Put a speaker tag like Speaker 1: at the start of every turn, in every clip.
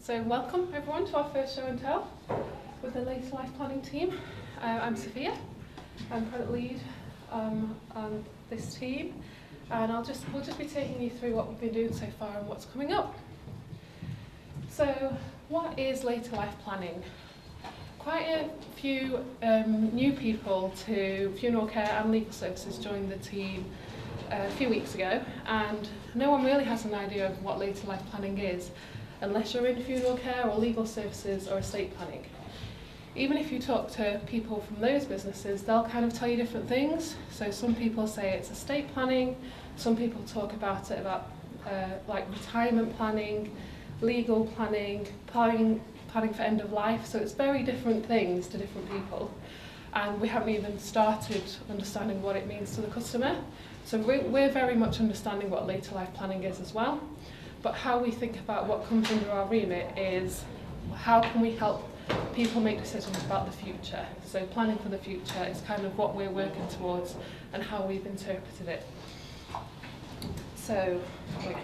Speaker 1: So welcome everyone to our first show and tell with the Later Life Planning team. I'm Sophia, I'm product lead on this team, and we'll just be taking you through what we've been doing so far and what's coming up. So what is later life planning? Quite a few new people to funeral care and legal services joined the team a few weeks ago, and no one really has an idea of what later life planning is unless you're in funeral care or legal services or estate planning. Even if you talk to people from those businesses, they'll kind of tell you different things. So some people say it's estate planning, some people talk about it like retirement planning, legal planning, planning for end of life. So it's very different things to different people. And we haven't even started understanding what it means to the customer. So we're very much understanding what later life planning is as well. But how we think about what comes under our remit is how can we help people make decisions about the future. So planning for the future is kind of what we're working towards and how we've interpreted it. So here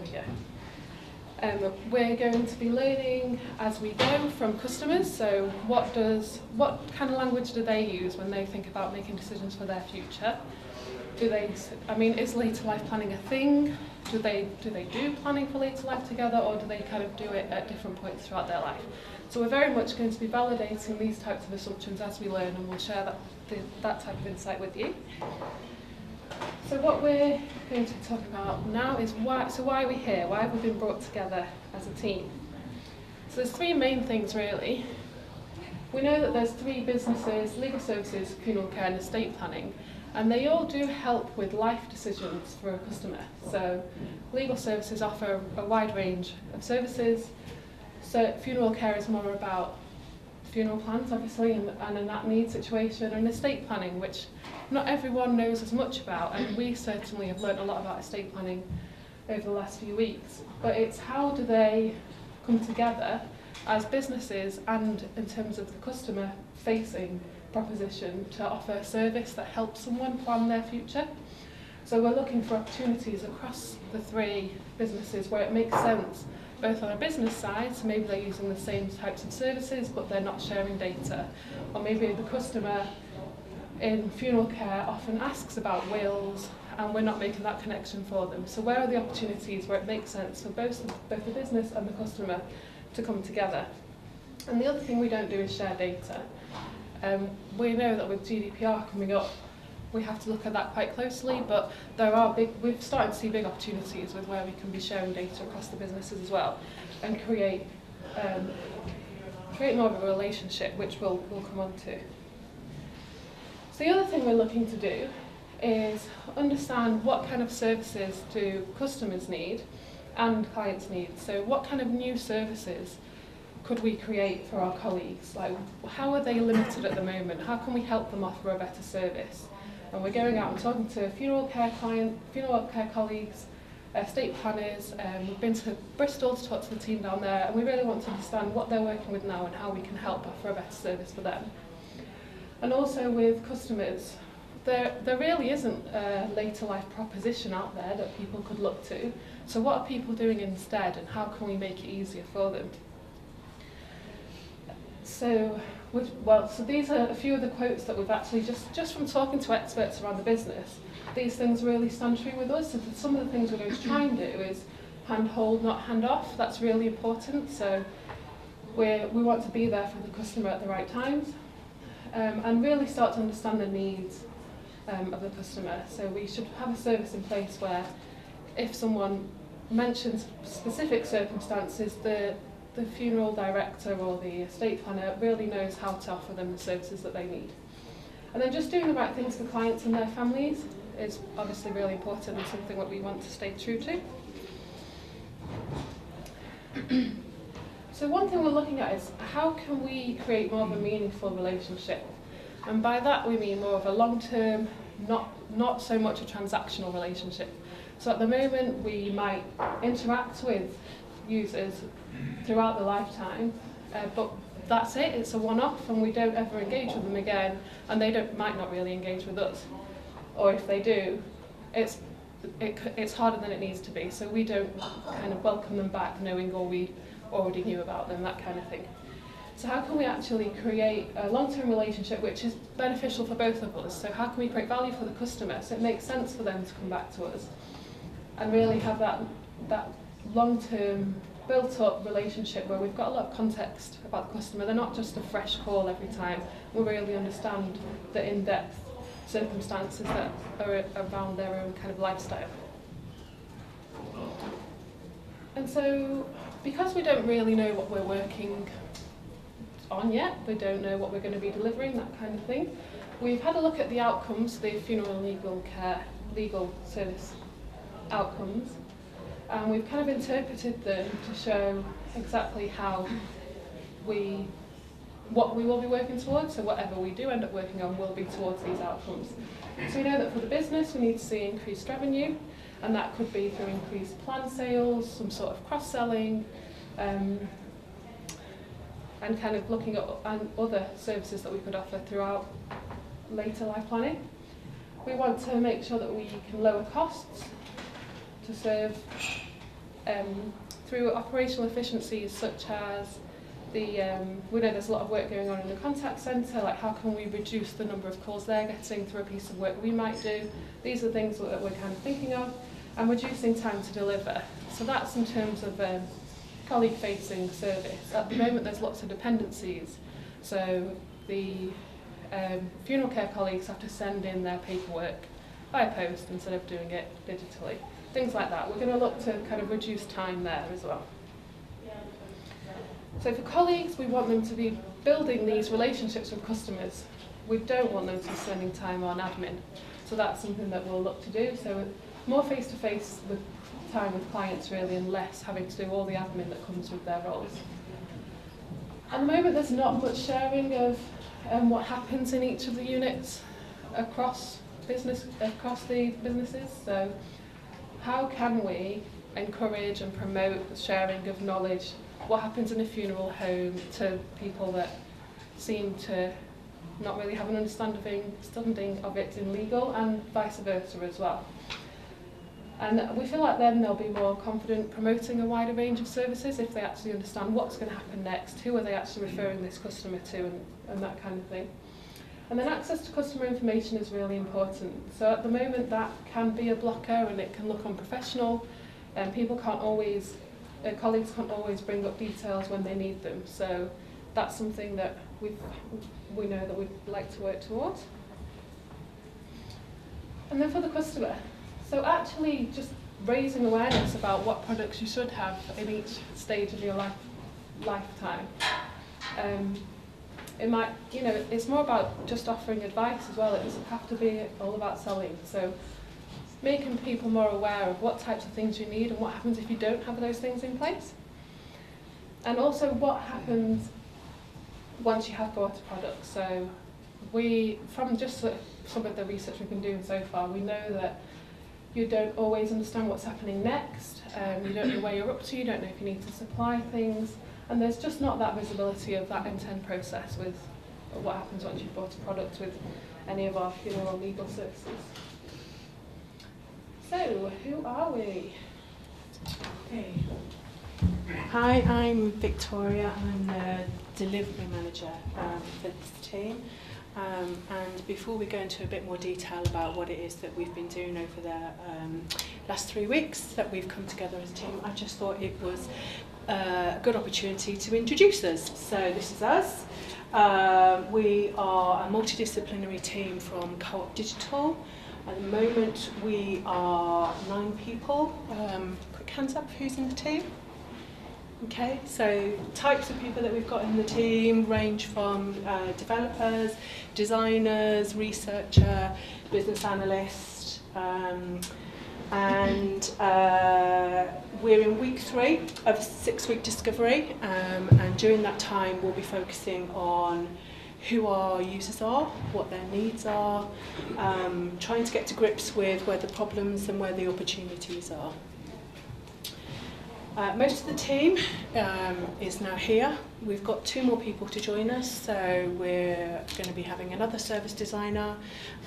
Speaker 1: we go. We're going to be learning as we go from customers. So what kind of language do they use when they think about making decisions for their future? Is later life planning a thing? Do they do planning for later life together, or do they kind of do it at different points throughout their life? So we're very much going to be validating these types of assumptions as we learn, and we'll share that type of insight with you. So what we're going to talk about now is why are we here? Why have we been brought together as a team? So there's three main things really. We know that there's three businesses: legal services, funeral care and estate planning. And they all do help with life decisions for a customer. So legal services offer a wide range of services. So funeral care is more about funeral plans, obviously, and an at-need situation, and estate planning, which not everyone knows as much about. And we certainly have learnt a lot about estate planning over the last few weeks. But it's how do they come together as businesses and in terms of the customer-facing proposition to offer a service that helps someone plan their future. So we're looking for opportunities across the three businesses where it makes sense, both on a business side, so maybe they're using the same types of services but they're not sharing data, or maybe the customer in funeral care often asks about wills and we're not making that connection for them. So where are the opportunities where it makes sense for both the business and the customer to come together? And the other thing we don't do is share data. We know that with GDPR coming up, we have to look at that quite closely, but we've started to see big opportunities with where we can be sharing data across the businesses as well, and create more of a relationship, which we'll come on to. So the other thing we're looking to do is understand what kind of services do customers need and clients need. So what kind of new services could we create for our colleagues? Like, how are they limited at the moment? How can we help them offer a better service? And we're going out and talking to funeral care colleagues, estate planners. We've been to Bristol to talk to the team down there, and we really want to understand what they're working with now and how we can help offer a better service for them. And also with customers, there really isn't a later life proposition out there that people could look to. So what are people doing instead, and how can we make it easier for them? So these are a few of the quotes that we've actually, just from talking to experts around the business, these things really stand true with us. So some of the things we're going to try and do is hand hold, not hand off. That's really important. So we want to be there for the customer at the right times, and really start to understand the needs of the customer. So we should have a service in place where if someone mentions specific circumstances, the funeral director or the estate planner really knows how to offer them the services that they need. And then just doing the right things for clients and their families is obviously really important and something that we want to stay true to. So one thing we're looking at is how can we create more of a meaningful relationship? And by that we mean more of a long-term, not so much a transactional relationship. So at the moment we might interact with users throughout the lifetime, but that's it, it's a one-off, and we don't ever engage with them again, and they might not really engage with us. Or if they do, it's harder than it needs to be, so we don't kind of welcome them back knowing, or we already knew about them, that kind of thing. So how can we actually create a long-term relationship which is beneficial for both of us? So how can we create value for the customer so it makes sense for them to come back to us and really have that long-term built-up relationship where we've got a lot of context about the customer. They're not just a fresh call every time. We really understand the in-depth circumstances that are around their own kind of lifestyle. And so, because we don't really know what we're working on yet, we don't know what we're going to be delivering, that kind of thing, we've had a look at the outcomes, the funeral and legal care, legal service outcomes, and we've kind of interpreted them to show exactly what we will be working towards, so whatever we do end up working on will be towards these outcomes. So we know that for the business we need to see increased revenue, and that could be through increased plan sales, some sort of cross-selling, and kind of looking at other services that we could offer throughout later life planning. We want to make sure that we can lower costs to serve through operational efficiencies such as we know there's a lot of work going on in the contact centre, like how can we reduce the number of calls they're getting through a piece of work we might do. These are things that we're kind of thinking of, and reducing time to deliver. So that's in terms of colleague-facing service. At the moment there's lots of dependencies, so the funeral care colleagues have to send in their paperwork by post instead of doing it digitally. Things like that. We're going to look to kind of reduce time there as well. So for colleagues, we want them to be building these relationships with customers. We don't want them to be spending time on admin. So that's something that we'll look to do. So more face-to-face with time with clients really, and less having to do all the admin that comes with their roles. At the moment there's not much sharing of what happens in each of the units across the businesses. So how can we encourage and promote the sharing of knowledge, what happens in a funeral home, to people that seem to not really have an understanding of it in legal, and vice versa as well. And we feel like then they'll be more confident promoting a wider range of services if they actually understand what's going to happen next, who are they actually referring this customer to, and that kind of thing. And then access to customer information is really important. So at the moment that can be a blocker and it can look unprofessional, and colleagues can't always bring up details when they need them. So that's something that we know that we'd like to work towards. And then for the customer, so actually just raising awareness about what products you should have in each stage of your lifetime. It might, it's more about just offering advice as well. It doesn't have to be all about selling. So making people more aware of what types of things you need and what happens if you don't have those things in place. And also what happens once you have bought a product. So from just some of the research we've been doing so far, we know that you don't always understand what's happening next, you don't know where you're up to, you don't know if you need to supply things, and there's just not that visibility of that end-to-end process with what happens once you've bought a product with any of our funeral or legal services. So, who are we?
Speaker 2: Okay. Hi, I'm Victoria. I'm the delivery manager for this team. And before we go into a bit more detail about what it is that we've been doing over the last 3 weeks that we've come together as a team, I just thought it was a good opportunity to introduce us. So this is us. We are a multidisciplinary team from Co-op Digital. At the moment we are 9 people. Quick hands up, who's in the team? Okay, so types of people that we've got in the team range from developers, designers, researcher, business analyst, and we're in week 3 of a 6-week discovery, and during that time we'll be focusing on who our users are, what their needs are, trying to get to grips with where the problems and where the opportunities are. Most of the team is now here. We've got 2 more people to join us, so we're going to be having another service designer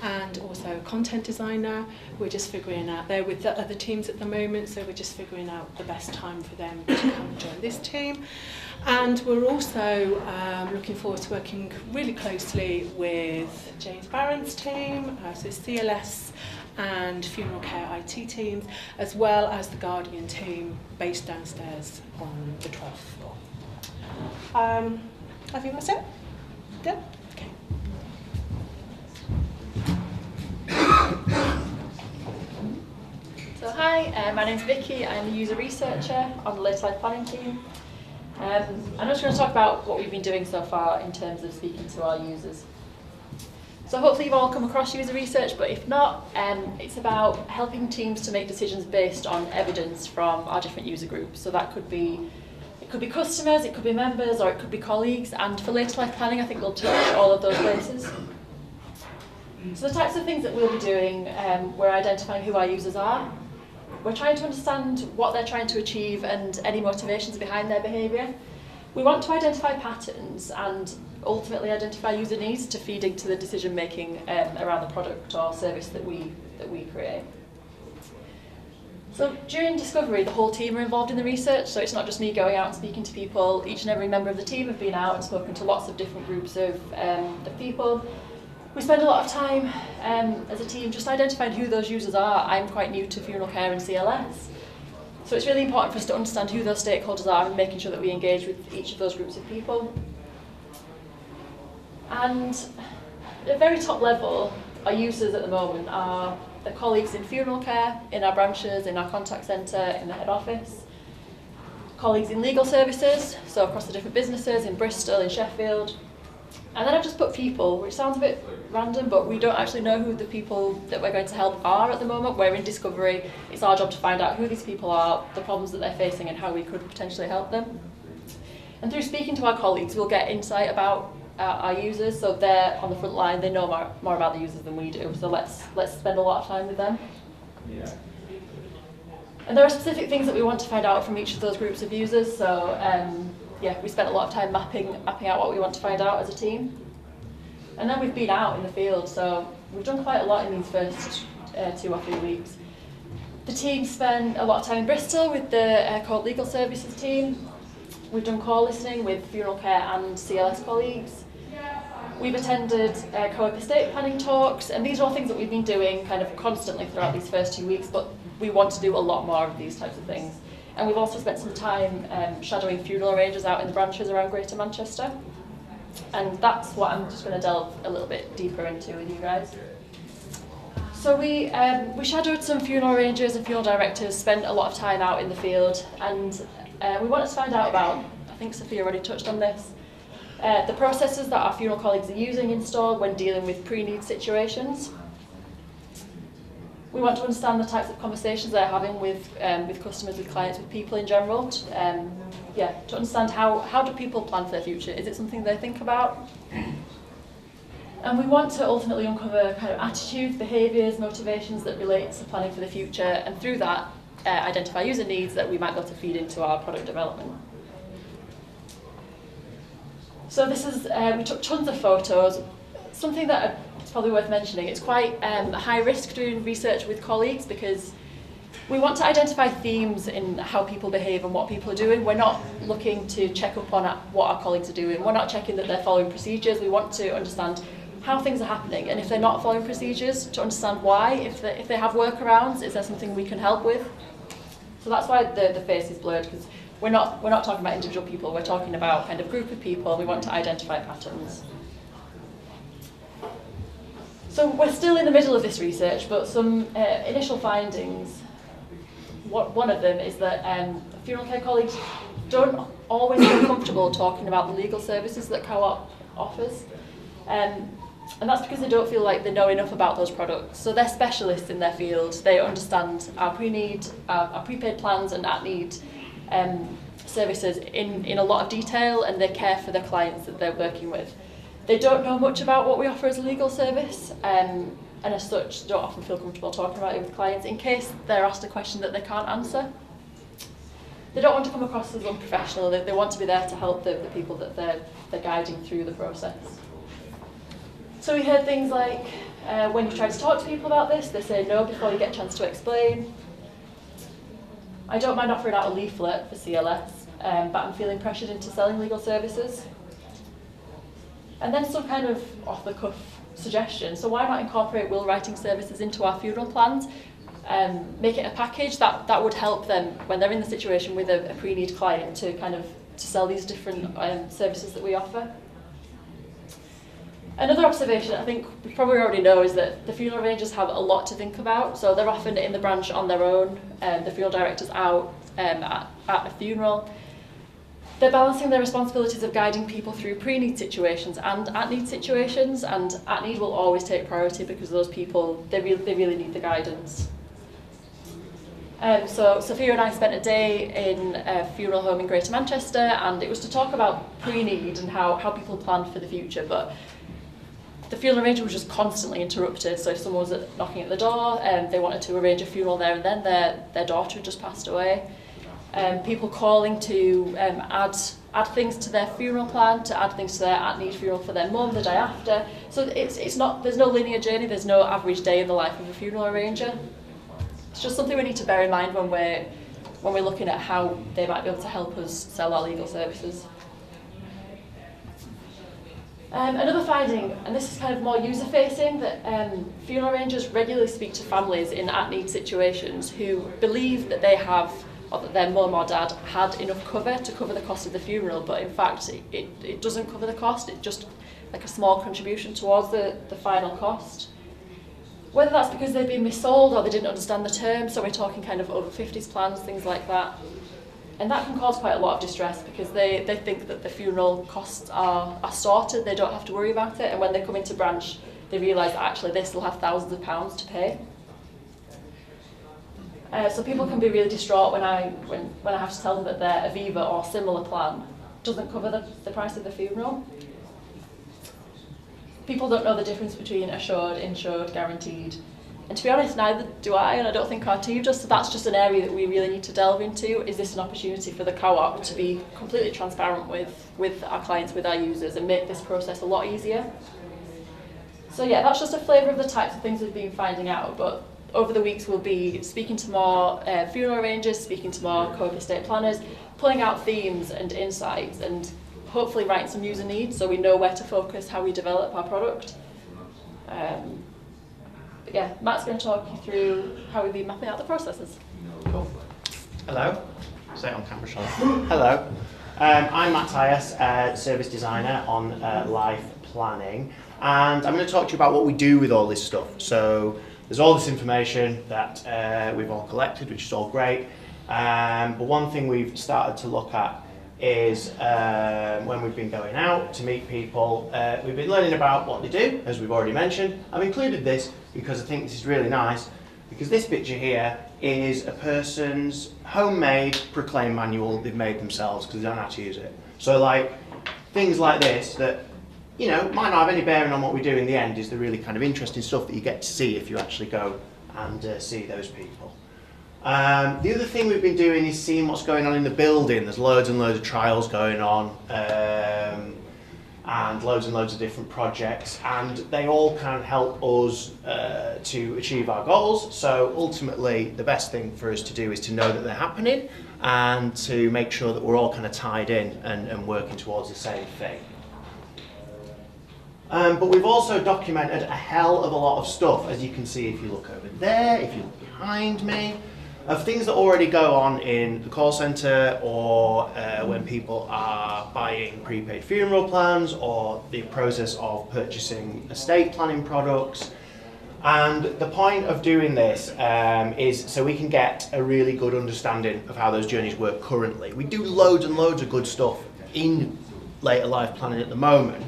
Speaker 2: and also a content designer. We're just figuring out, they're with the other teams at the moment, so we're just figuring out the best time for them to come and join this team. And we're also looking forward to working really closely with James Barron's team, so CLS and funeral care IT teams, as well as the Guardian team based downstairs on the 12th floor. I think that's it. Yeah? Okay.
Speaker 3: So hi, my name's Vicky. I'm a user researcher on the Later Life Planning team. I'm just going to talk about what we've been doing so far in terms of speaking to our users. So hopefully you've all come across user research, but if not, it's about helping teams to make decisions based on evidence from our different user groups. So that could be customers, it could be members, or it could be colleagues. And for Later Life Planning, I think we'll touch all of those places. So the types of things that we'll be doing, we're identifying who our users are. We're trying to understand what they're trying to achieve and any motivations behind their behaviour. We want to identify patterns and ultimately identify user needs to feed into the decision making around the product or service that we create. So during discovery, the whole team are involved in the research, so it's not just me going out and speaking to people. Each and every member of the team have been out and spoken to lots of different groups of people. We spend a lot of time as a team just identifying who those users are. I'm quite new to funeral care and CLS, so it's really important for us to understand who those stakeholders are and making sure that we engage with each of those groups of people. And at a very top level, our users at the moment are the colleagues in funeral care, in our branches, in our contact centre, in the head office, colleagues in legal services, so across the different businesses in Bristol, in Sheffield. And then I've just put people, which sounds a bit random, but we don't actually know who the people that we're going to help are at the moment. We're in discovery. It's our job to find out who these people are, the problems that they're facing, and how we could potentially help them. And through speaking to our colleagues, we'll get insight about our users, so they're on the front line, they know more about the users than we do, so let's spend a lot of time with them. Yeah. And there are specific things that we want to find out from each of those groups of users, so yeah, we spent a lot of time mapping out what we want to find out as a team. And then we've been out in the field, so we've done quite a lot in these first 2 or 3 weeks. The team spent a lot of time in Bristol with the Court Legal Services team. We've done call listening with funeral care and CLS colleagues. We've attended co-op estate planning talks, and these are all things that we've been doing kind of constantly throughout these first 2 weeks, but we want to do a lot more of these types of things. And we've also spent some time shadowing funeral arrangers out in the branches around Greater Manchester. And that's what I'm just going to delve a little bit deeper into with you guys. So we shadowed some funeral arrangers and funeral directors, spent a lot of time out in the field, and we wanted to find out about, I think Sophia already touched on this, the processes that our funeral colleagues are using in store when dealing with pre-need situations. We want to understand the types of conversations they're having with customers, with clients, with people in general. To understand how do people plan for their future? Is it something they think about? And we want to ultimately uncover kind of attitudes, behaviours, motivations that relate to planning for the future, and through that identify user needs that we might be able to feed into our product development. So this is, we took tons of photos. Something that it's probably worth mentioning, it's quite high risk doing research with colleagues because we want to identify themes in how people behave and what people are doing. We're not looking to check up on what our colleagues are doing. We're not checking that they're following procedures. We want to understand how things are happening, and if they're not following procedures, to understand why. If they have workarounds, is there something we can help with? So that's why the face is blurred, because we're not talking about individual people. We're talking about kind of group of people. We want to identify patterns. So we're still in the middle of this research, but some initial findings. One of them is that funeral care colleagues don't always feel comfortable talking about the legal services that Co-op offers. And that's because they don't feel like they know enough about those products. So they're specialists in their field. They understand our pre-need, our prepaid plans and at-need services in a lot of detail, and they care for the clients that they're working with. They don't know much about what we offer as a legal service, and as such don't often feel comfortable talking about it with clients in case they're asked a question that they can't answer. they don't want to come across as unprofessional. They want to be there to help the people that they're guiding through the process. So we heard things like, when you try to talk to people about this, they say no before you get a chance to explain. I don't mind offering out a leaflet for CLS, but I'm feeling pressured into selling legal services. And then some kind of off-the-cuff suggestion. So why not incorporate will writing services into our funeral plans? Make it a package that would help them when they're in the situation with a pre-need client to sell these different services that we offer. Another observation I think we probably already know is that the funeral arrangers have a lot to think about. So they're often in the branch on their own, the funeral director's out at a funeral. They're balancing their responsibilities of guiding people through pre-need situations and at-need situations, and at-need will always take priority because those people, they really need the guidance. So Sophia and I spent a day in a funeral home in Greater Manchester, and it was to talk about pre-need and how people plan for the future, but the funeral arranger was just constantly interrupted. So if someone was knocking at the door and they wanted to arrange a funeral there and then, their daughter had just passed away. People calling to add things to their funeral plan, to add things to their at-need funeral for their mum the day after. So it's not, there's no linear journey, there's no average day in the life of a funeral arranger. It's just something we need to bear in mind when we're looking at how they might be able to help us sell our legal services. Another finding, and this is kind of more user-facing, that funeral arrangers regularly speak to families in at-need situations who believe that they have, or that their mum or dad had enough cover to cover the cost of the funeral, but in fact it doesn't cover the cost, it's just like a small contribution towards the final cost. Whether that's because they've been missold or they didn't understand the term, so we're talking kind of over 50s plans, things like that. And that can cause quite a lot of distress because they think that the funeral costs are sorted, they don't have to worry about it, and when they come into branch they realise that actually they still have thousands of pounds to pay. So people can be really distraught when I have to tell them that their Aviva or similar plan doesn't cover the price of the funeral. People don't know the difference between assured, insured, guaranteed. And to be honest, neither do I, and I don't think our team does, so that's just an area that we really need to delve into. Is this an opportunity for the co-op to be completely transparent with our clients, with our users, and make this process a lot easier? So yeah, that's just a flavour of the types of things we've been finding out, but over the weeks we'll be speaking to more funeral arrangers, speaking to more co-op estate planners, pulling out themes and insights, and hopefully writing some user needs so we know where to focus, how we develop our product. But yeah, Matt's going to talk you through how we've been mapping out the processes.
Speaker 4: Cool. Hello. Say it on camera, Sean. Hello. I'm Matt Tyas, service designer on life planning, and I'm going to talk to you about what we do with all this stuff. So there's all this information that we've all collected, which is all great, but one thing we've started to look at is when we've been going out to meet people, we've been learning about what they do, as we've already mentioned. I've included this because I think this is really nice, because this picture here is a person's homemade proclaim manual they've made themselves because they don't know how to use it. So like things like this that, you know, might not have any bearing on what we do in the end, is the really kind of interesting stuff that you get to see if you actually go and see those people. The other thing we've been doing is seeing what's going on in the building. There's loads and loads of trials going on, and loads of different projects, and they all can help us to achieve our goals. So ultimately the best thing for us to do is to know that they're happening and to make sure that we're all kind of tied in and working towards the same thing. But we've also documented a hell of a lot of stuff, as you can see if you look over there, if you look behind me, of things that already go on in the call centre, or when people are buying prepaid funeral plans, or the process of purchasing estate planning products. And the point of doing this is so we can get a really good understanding of how those journeys work currently. We do loads and loads of good stuff in later life planning at the moment.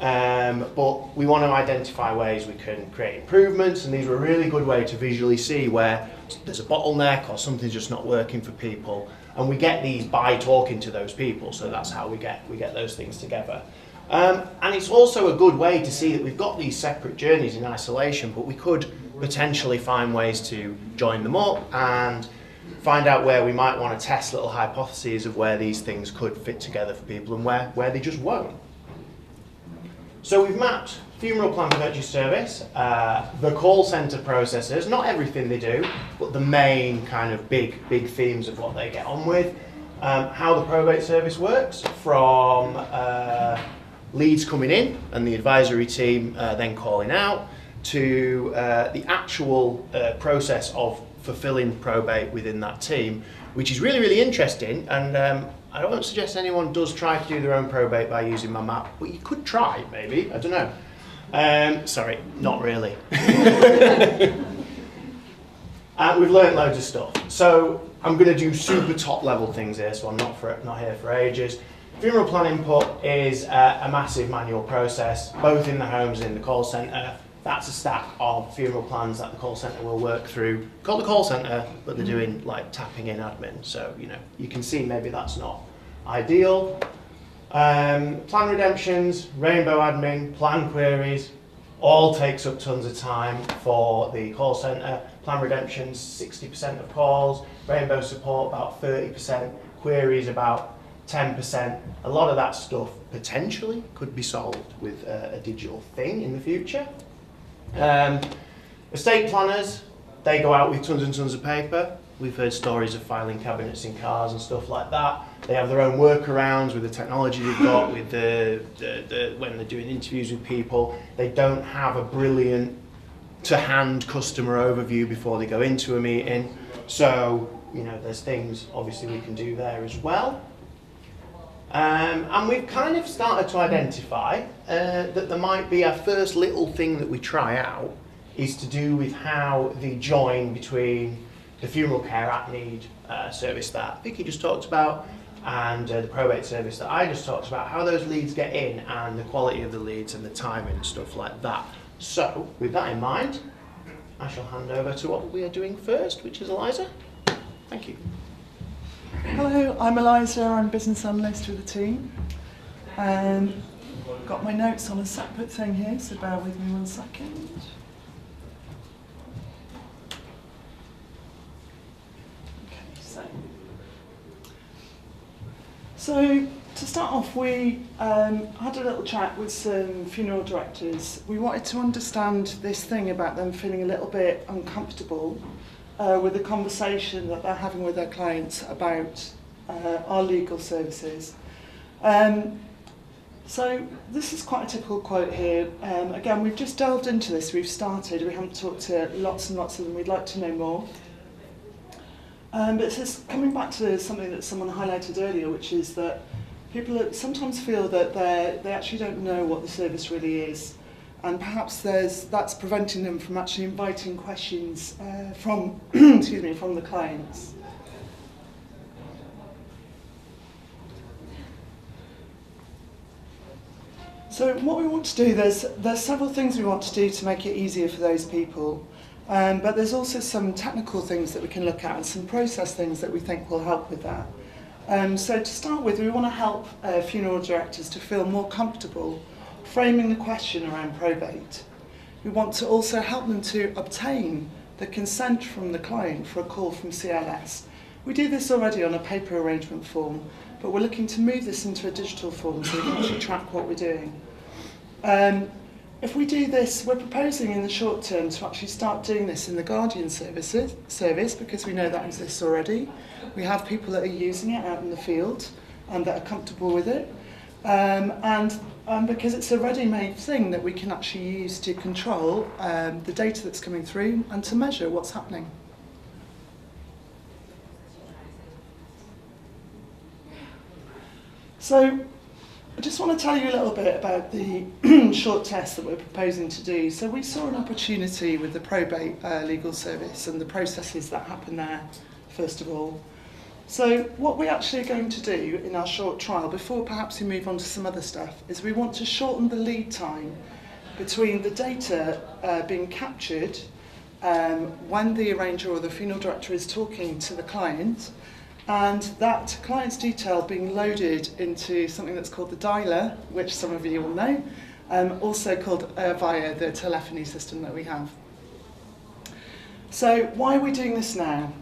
Speaker 4: But we want to identify ways we can create improvements, and these are a really good way to visually see where there's a bottleneck or something's just not working for people, and we get these by talking to those people. So that's how we get those things together. And it's also a good way to see that we've got these separate journeys in isolation, but we could potentially find ways to join them up and find out where we might want to test little hypotheses of where these things could fit together for people and where they just won't. So we've mapped funeral plan purchase service, the call centre processes, not everything they do, but the main kind of big themes of what they get on with, how the probate service works from leads coming in and the advisory team then calling out, to the actual process of fulfilling probate within that team, which is really, really interesting. And I don't suggest anyone does try to do their own probate by using my map, but you could try, maybe, I don't know. Sorry, not really. We've learnt loads of stuff. So I'm going to do super top level things here, so I'm not here for ages. Funeral plan input is a massive manual process, both in the homes and in the call centre. That's a stack of funeral plans that the call centre will work through. Called the call centre, but they're doing like tapping in admin. So, you know, you can see maybe that's not ideal. Plan redemptions, rainbow admin, plan queries, all takes up tons of time for the call centre. Plan redemptions, 60% of calls. Rainbow support, about 30%. Queries, about 10%. A lot of that stuff potentially could be solved with a digital thing in the future. Estate planners, they go out with tons and tons of paper. We've heard stories of filing cabinets in cars and stuff like that. They have their own workarounds with the technology they've got, with when they're doing interviews with people. They don't have a brilliant to-hand customer overview before they go into a meeting. So, you know, there's things obviously we can do there as well. And we've kind of started to identify that there might be a first little thing that we try out is to do with how the join between the funeral care at-need service that Vicky just talked about and the probate service that I just talked about, how those leads get in and the quality of the leads and the timing and stuff like that. So, with that in mind, I shall hand over to what we are doing first, which is Eliza. Thank you.
Speaker 5: Hello, I'm Eliza, I'm a business analyst with the team. Got my notes on a separate thing here, so bear with me 1 second. Okay, so to start off, we had a little chat with some funeral directors. We wanted to understand this thing about them feeling a little bit uncomfortable with the conversation that they're having with their clients about our legal services. So this is quite a typical quote here. Again, we've just delved into this, we've started, we haven't talked to lots and lots of them, we'd like to know more. But it's just coming back to something that someone highlighted earlier, which is that people sometimes feel that they actually don't know what the service really is. And perhaps that's preventing them from actually inviting questions from, excuse me, from the clients. So what we want to do, there's several things we want to do to make it easier for those people. But there's also some technical things that we can look at and some process things that we think will help with that. So to start with, we want to help funeral directors to feel more comfortable framing the question around probate. We want to also help them to obtain the consent from the client for a call from CLS. We do this already on a paper arrangement form, but we're looking to move this into a digital form so we can actually track what we're doing. If we do this, we're proposing in the short term to actually start doing this in the Guardian service because we know that exists already. We have people that are using it out in the field and that are comfortable with it. And because it's a ready-made thing that we can actually use to control the data that's coming through and to measure what's happening. So I just want to tell you a little bit about the short test that we're proposing to do. So we saw an opportunity with the probate legal service and the processes that happen there, first of all. So what we actually are going to do in our short trial, before perhaps we move on to some other stuff, is we want to shorten the lead time between the data being captured when the arranger or the funeral director is talking to the client, and that client's detail being loaded into something that's called the dialer, which some of you will know, also called via the telephony system that we have. So why are we doing this now?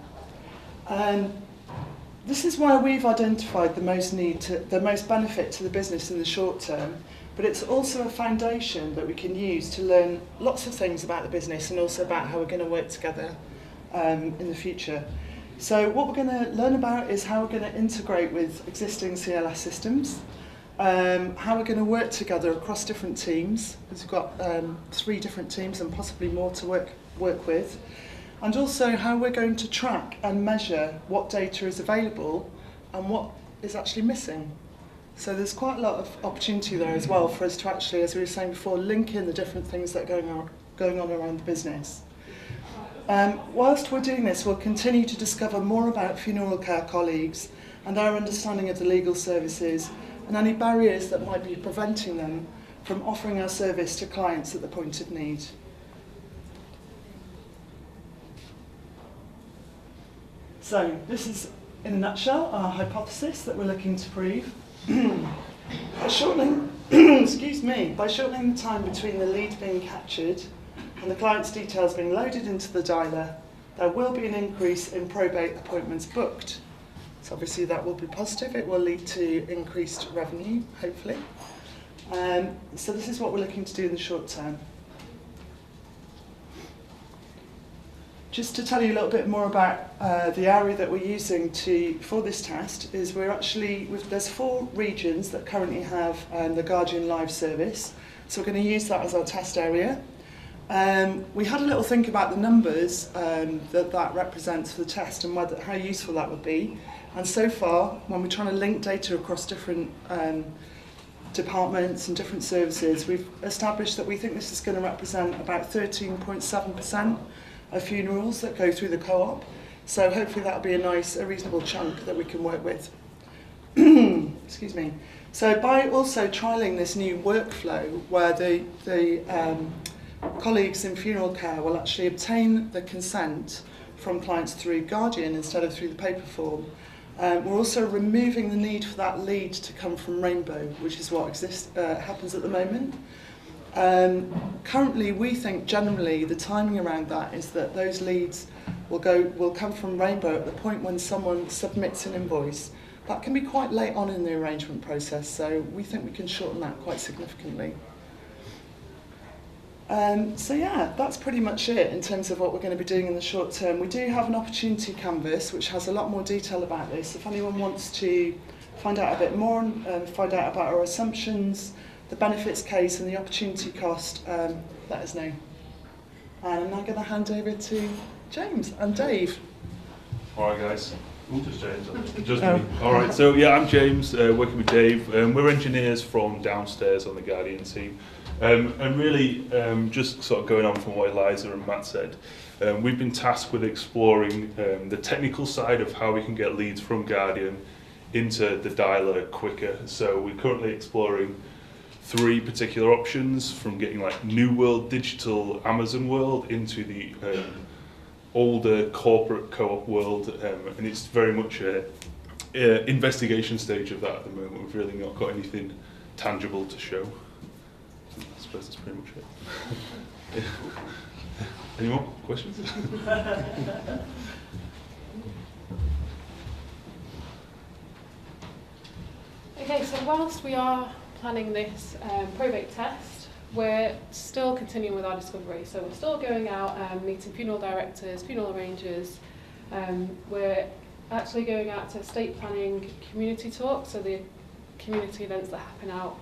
Speaker 5: This is where we've identified the most the most benefit to the business in the short term, but it's also a foundation that we can use to learn lots of things about the business and also about how we're going to work together in the future. So what we're going to learn about is how we're going to integrate with existing CLS systems, how we're going to work together across different teams, because we've got 3 different teams and possibly more to work with, and also how we're going to track and measure what data is available and what is actually missing. So there's quite a lot of opportunity there as well for us to actually, as we were saying before, link in the different things that are going on around the business. Whilst we're doing this, we'll continue to discover more about funeral care colleagues and our understanding of the legal services and any barriers that might be preventing them from offering our service to clients at the point of need. So this is, in a nutshell, our hypothesis that we're looking to prove. By shortening, excuse me, by shortening the time between the lead being captured and the client's details being loaded into the dialer, there will be an increase in probate appointments booked. So obviously that will be positive. It will lead to increased revenue, hopefully. So this is what we're looking to do in the short term. Just to tell you a little bit more about the area that we're using for this test, is there's 4 regions that currently have the Guardian Live service, so we're going to use that as our test area. We had a little think about the numbers that represents for the test and how useful that would be, and so far, when we're trying to link data across different departments and different services, we've established that we think this is going to represent about 13.7% of funerals that go through the co-op. So hopefully that'll be a reasonable chunk that we can work with. Excuse me. So by also trialling this new workflow where the colleagues in funeral care will actually obtain the consent from clients through Guardian instead of through the paper form, we're also removing the need for that lead to come from Rainbow, which is what happens at the moment. Currently, we think generally the timing around that is that those leads will come from Rainbow at the point when someone submits an invoice. That can be quite late on in the arrangement process, so we think we can shorten that quite significantly. So yeah, that's pretty much it in terms of what we're going to be doing in the short term. We do have an opportunity canvas which has a lot more detail about this. If anyone wants to find out a bit more, find out about our assumptions, the benefits case and the opportunity cost, let us know. And I'm now going to hand over to James and Dave.
Speaker 6: All right, guys. Ooh, just James. Just me. All right. So yeah, I'm James, working with Dave. We're engineers from downstairs on the Guardian team, and really just sort of going on from what Eliza and Matt said. We've been tasked with exploring the technical side of how we can get leads from Guardian into the dialer quicker. So we're currently exploring 3 particular options, from getting like New World Digital Amazon world into the older corporate co-op world, and it's very much a investigation stage of that at the moment. We've really not got anything tangible to show. I suppose that's pretty much it. Any more questions?
Speaker 1: Okay, so whilst we are planning this probate test, we're still continuing with our discovery. So we're still going out and meeting funeral directors, funeral arrangers. We're actually going out to estate planning community talks, so the community events that happen out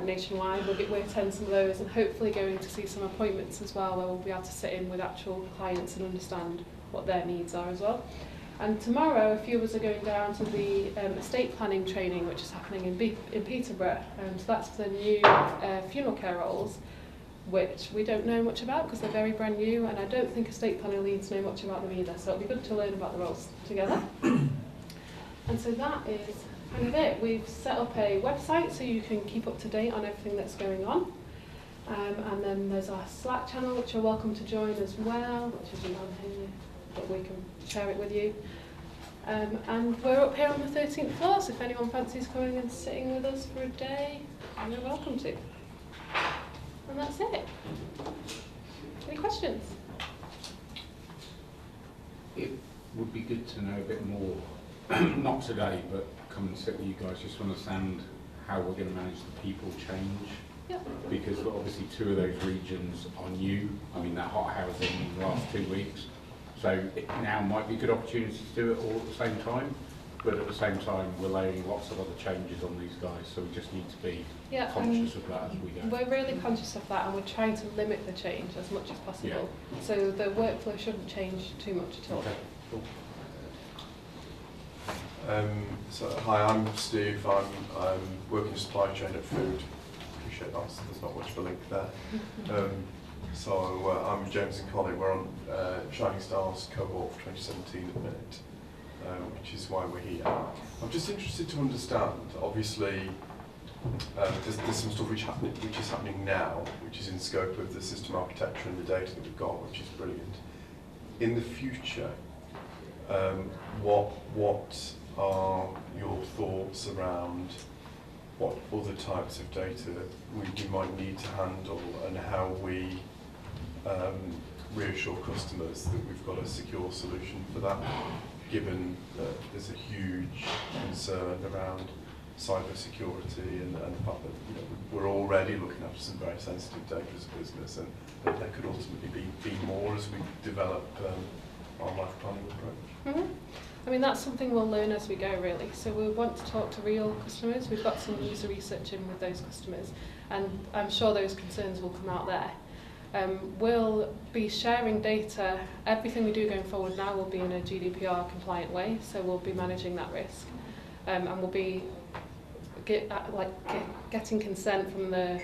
Speaker 1: nationwide. We're attending some of those, and hopefully going to see some appointments as well, where we'll be able to sit in with actual clients and understand what their needs are as well. And tomorrow, a few of us are going down to the estate planning training, which is happening in Peterborough. So that's the new funeral care roles, which we don't know much about because they're very brand new, and I don't think estate planning leads know much about them either. So it'll be good to learn about the roles together. And so that is kind of it. We've set up a website so you can keep up to date on everything that's going on. And then there's our Slack channel, which you're welcome to join as well, which is on here, but we can share it with you. And we're up here on the 13th floor, so if anyone fancies coming and sitting with us for a day, you're welcome to. And that's it. Any questions?
Speaker 7: would be good to know a bit more, not today, but come and sit with you guys just to understand how we're going to manage the people change.
Speaker 1: Yep.
Speaker 7: Because obviously 2 of those regions are new. I mean, that hot housing in the last 2 weeks. So it now might be a good opportunity to do it all at the same time. But at the same time, we're laying lots of other changes on these guys. So we just need to be conscious of that as we go.
Speaker 1: We're really conscious of that, and we're trying to limit the change as much as possible.
Speaker 7: Yeah.
Speaker 1: So the workflow shouldn't change too much at all.
Speaker 7: Okay, cool.
Speaker 8: Hi, I'm Steve. I'm working supply chain at Food. Appreciate that. So there's not much of a link there. I'm James and Colin. We're on Shining Stars cohort for 2017 at the minute, which is why we're here. I'm just interested to understand. Obviously, there's some stuff which is happening now, which is in scope of the system architecture and the data that we've got, which is brilliant. In the future, what are your thoughts around what other types of data we might need to handle, and how we reassure customers that we've got a secure solution for that, given that there's a huge concern around cyber security and the fact that we're already looking after some very sensitive data as a business, and that there could ultimately be more as we develop our life planning approach.
Speaker 1: Mm-hmm. I mean, that's something we'll learn as we go, really. So we want to talk to real customers. We've got some user research in with those customers, and I'm sure those concerns will come out there. We'll be sharing data. Everything we do going forward now will be in a GDPR compliant way, so we'll be managing that risk, and we'll be getting consent from the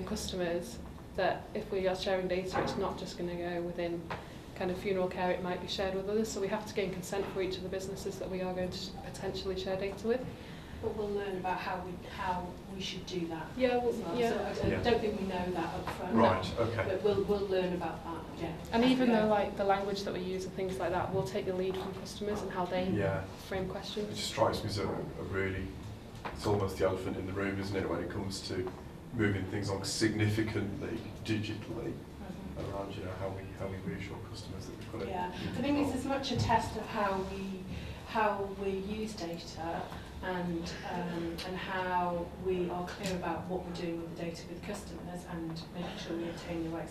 Speaker 1: customers that if we are sharing data, it's not just going to go within kind of funeral care, it might be shared with others. So we have to gain consent for each of the businesses that we are going to potentially share data with.
Speaker 2: But we'll learn about how we should do that.
Speaker 1: Yeah, well,
Speaker 2: as well.
Speaker 1: yeah.
Speaker 2: So I don't think we know that up front.
Speaker 8: Right. Okay.
Speaker 2: But we'll learn about that. Yeah.
Speaker 1: And even though like the language that we use and things like that, we'll take the lead from customers and how they frame
Speaker 8: It
Speaker 1: questions.
Speaker 8: just strikes me as a really, it's almost the elephant in the room, isn't it, when it comes to moving things on significantly digitally around how we reassure customers that we've got it.
Speaker 2: Yeah, I think it's as much a test of how we use data and how we are clear about what we're doing with the data with customers and making sure we obtain the right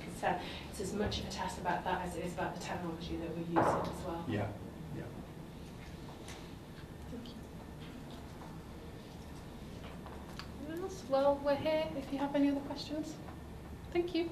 Speaker 2: consent. It's as much of a test about that as it is about the technology that we're using as well.
Speaker 8: Yeah.
Speaker 1: Anyone else? Well, we're here if you have any other questions. Thank you.